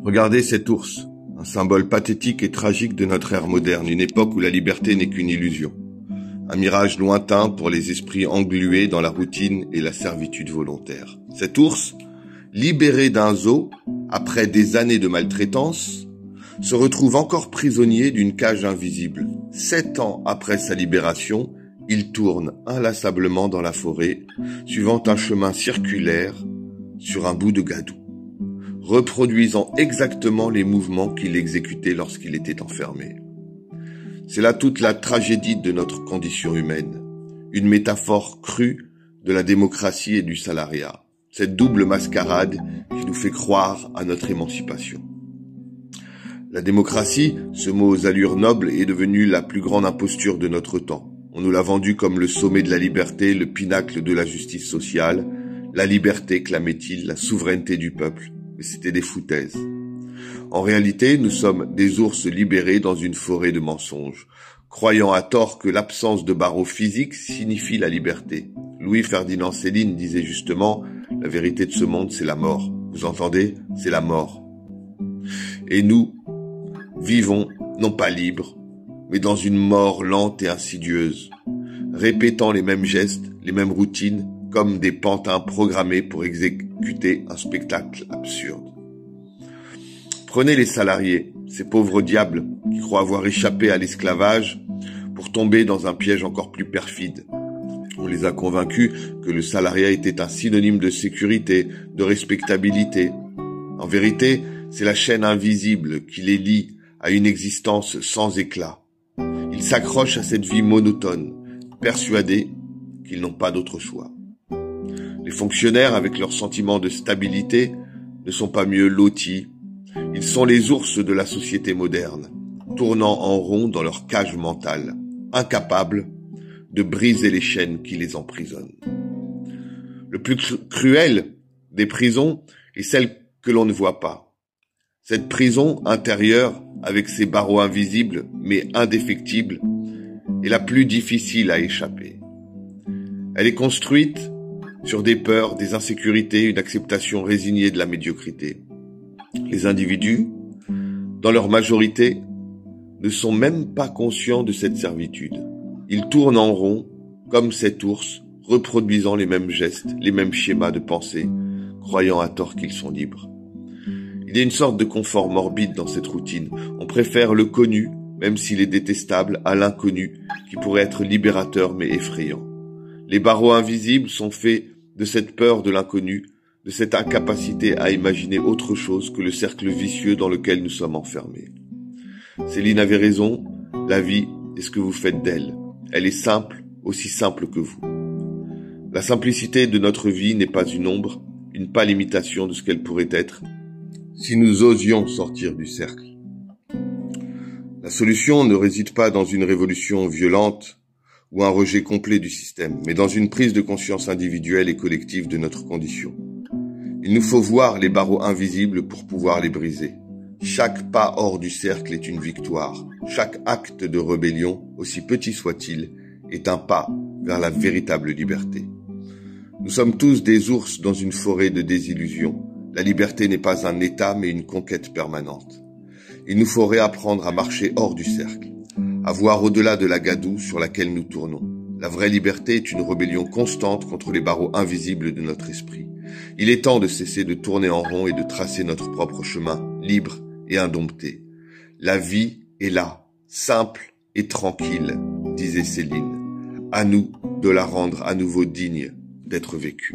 Regardez cet ours, un symbole pathétique et tragique de notre ère moderne, une époque où la liberté n'est qu'une illusion. Un mirage lointain pour les esprits englués dans la routine et la servitude volontaire. Cet ours, libéré d'un zoo, après des années de maltraitance, se retrouve encore prisonnier d'une cage invisible. 7 ans après sa libération, il tourne inlassablement dans la forêt, suivant un chemin circulaire sur un bout de gadou, reproduisant exactement les mouvements qu'il exécutait lorsqu'il était enfermé. C'est là toute la tragédie de notre condition humaine, une métaphore crue de la démocratie et du salariat, cette double mascarade qui nous fait croire à notre émancipation. La démocratie, ce mot aux allures nobles, est devenu la plus grande imposture de notre temps. On nous l'a vendu comme le sommet de la liberté, le pinacle de la justice sociale. La liberté, clamait-il, la souveraineté du peuple. Mais c'était des foutaises. En réalité, nous sommes des ours libérés dans une forêt de mensonges, croyant à tort que l'absence de barreaux physiques signifie la liberté. Louis-Ferdinand Céline disait justement « La vérité de ce monde, c'est la mort. » Vous entendez ? C'est la mort. Et nous vivons, non pas libres, mais dans une mort lente et insidieuse, répétant les mêmes gestes, les mêmes routines, comme des pantins programmés pour exécuter un spectacle absurde. Prenez les salariés, ces pauvres diables qui croient avoir échappé à l'esclavage pour tomber dans un piège encore plus perfide. On les a convaincus que le salariat était un synonyme de sécurité, de respectabilité. En vérité, c'est la chaîne invisible qui les lie à une existence sans éclat. Ils s'accrochent à cette vie monotone, persuadés qu'ils n'ont pas d'autre choix. Les fonctionnaires, avec leur sentiment de stabilité, ne sont pas mieux lotis. Ils sont les ours de la société moderne, tournant en rond dans leur cage mentale, incapables de briser les chaînes qui les emprisonnent. Le plus cruel des prisons est celle que l'on ne voit pas. Cette prison intérieure, avec ses barreaux invisibles mais indéfectibles, est la plus difficile à échapper. Elle est construite sur des peurs, des insécurités, une acceptation résignée de la médiocrité. Les individus, dans leur majorité, ne sont même pas conscients de cette servitude. Ils tournent en rond, comme cet ours, reproduisant les mêmes gestes, les mêmes schémas de pensée, croyant à tort qu'ils sont libres. Il y a une sorte de confort morbide dans cette routine. On préfère le connu, même s'il est détestable, à l'inconnu, qui pourrait être libérateur mais effrayant. Les barreaux invisibles sont faits de cette peur de l'inconnu, de cette incapacité à imaginer autre chose que le cercle vicieux dans lequel nous sommes enfermés. Céline avait raison, la vie est ce que vous faites d'elle. Elle est simple, aussi simple que vous. La simplicité de notre vie n'est pas une ombre, une pâle imitation de ce qu'elle pourrait être, si nous osions sortir du cercle. La solution ne réside pas dans une révolution violente ou un rejet complet du système, mais dans une prise de conscience individuelle et collective de notre condition. Il nous faut voir les barreaux invisibles pour pouvoir les briser. Chaque pas hors du cercle est une victoire. Chaque acte de rébellion, aussi petit soit-il, est un pas vers la véritable liberté. Nous sommes tous des ours dans une forêt de désillusions. La liberté n'est pas un état, mais une conquête permanente. Il nous faut réapprendre à marcher hors du cercle, à voir au-delà de la gadoue sur laquelle nous tournons. La vraie liberté est une rébellion constante contre les barreaux invisibles de notre esprit. Il est temps de cesser de tourner en rond et de tracer notre propre chemin, libre et indompté. La vie est là, simple et tranquille, disait Céline. À nous de la rendre à nouveau digne d'être vécue.